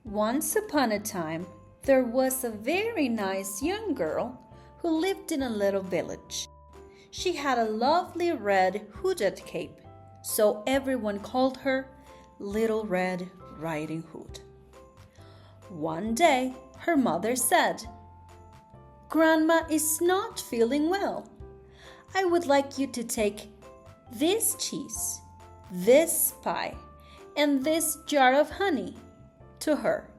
Once upon a time, there was a very nice young girl who lived in a little village. She had a lovely red hooded cape, so everyone called her Little Red Riding Hood. One day, her mother said, "Grandma is not feeling well. I would like you to take this cheese, this pie, and this jar of honey to her,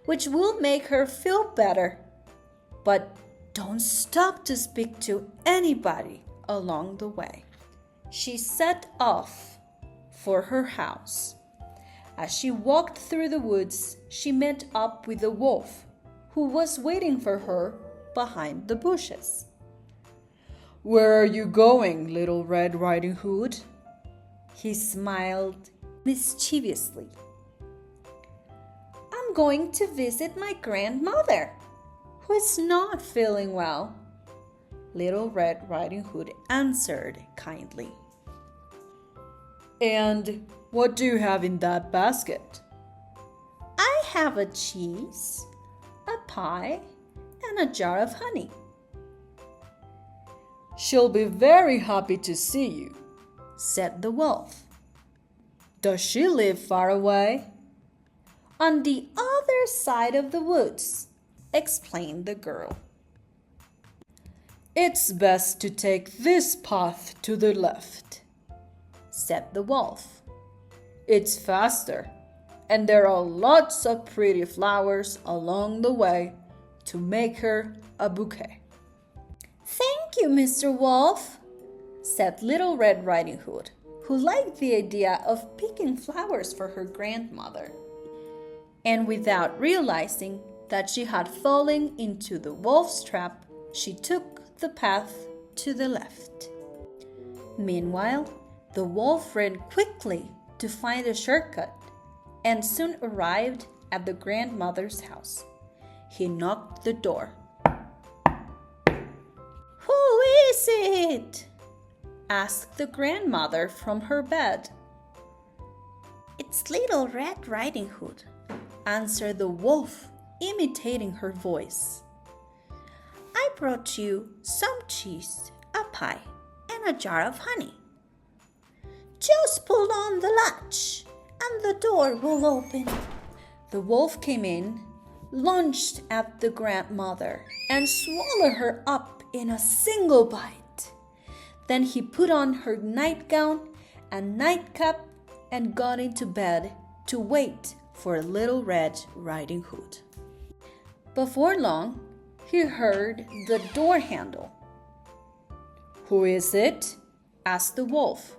which will make her feel better. But don't stop to speak to anybody along the way." She set off for her house. As she walked through the woods, she met up with the wolf, who was waiting for her behind the bushes. "Where are you going, Little Red Riding Hood?" He smiled mischievously. "I'm going to visit my grandmother, who is not feeling well," Little Red Riding Hood answered kindly. "And what do you have in that basket?" "I have a cheese, a pie, and a jar of honey." "She'll be very happy to see you," said the wolf. "Does she live far away?" "On the other side of the woods," explained the girl. "It's best to take this path to the left," said the wolf. "It's faster, and there are lots of pretty flowers along the way to make her a bouquet." "Thank you, Mr. Wolf," said Little Red Riding Hood, who liked the idea of picking flowers for her grandmother. And without realizing that she had fallen into the wolf's trap, she took the path to the left. Meanwhile, the wolf ran quickly to find a shortcut and soon arrived at the grandmother's house. He knocked the door. "Who is it?" asked the grandmother from her bed. "It's Little Red Riding Hood," answered the wolf, imitating her voice. "I brought you some cheese, a pie, and a jar of honey. Just pull on the latch and the door will open." The wolf came in, lunged at the grandmother, and swallowed her up in a single bite. Then he put on her nightgown and nightcap and got into bed to wait for Little Red Riding Hood. Before long, he heard the door handle. "Who is it?" asked the wolf,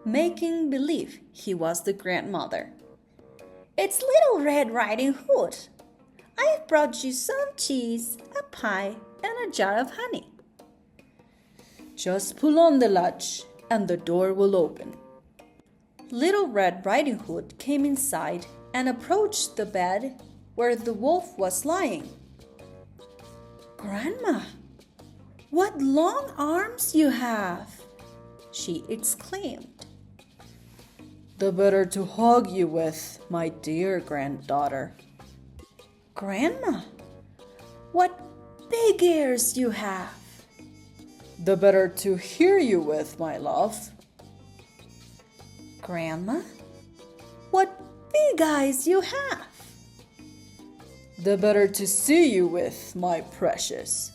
making believe he was the grandmother. "It's Little Red Riding Hood. I've brought you some cheese, a pie, and a jar of honey." "Just pull on the latch and the door will open." Little Red Riding Hood came inside and approached the bed where the wolf was lying. "Grandma, what long arms you have!" she exclaimed. "The better to hug you with, my dear granddaughter." "Grandma, what big ears you have!" "The better to hear you with, my love." "Grandma, what big eyes you have!" "The better to see you with, my precious."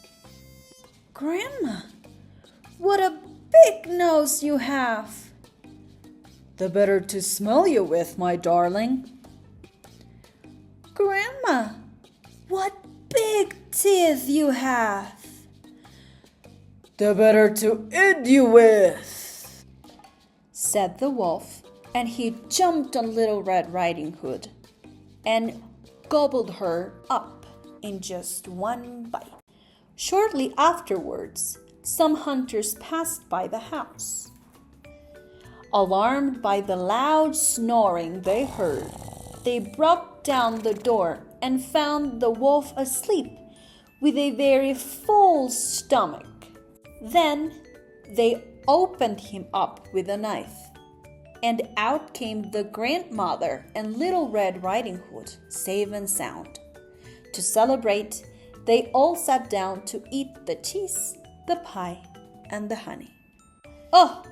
"Grandma, what a big nose you have!" "The better to smell you with, my darling." "Grandma, what big teeth you have!" "The better to eat you with," said the wolf, and he jumped on Little Red Riding Hood and gobbled her up in just one bite. Shortly afterwards, some hunters passed by the house. Alarmed by the loud snoring they heard, they broke down the door and found the wolf asleep with a very full stomach. Then they opened him up with a knife and out came the grandmother and Little Red Riding Hood, safe and sound. To celebrate, they all sat down to eat the cheese, the pie, and the honey. Oh,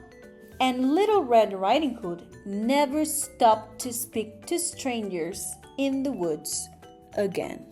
and Little Red Riding Hood never stopped to speak to strangers in the woods again.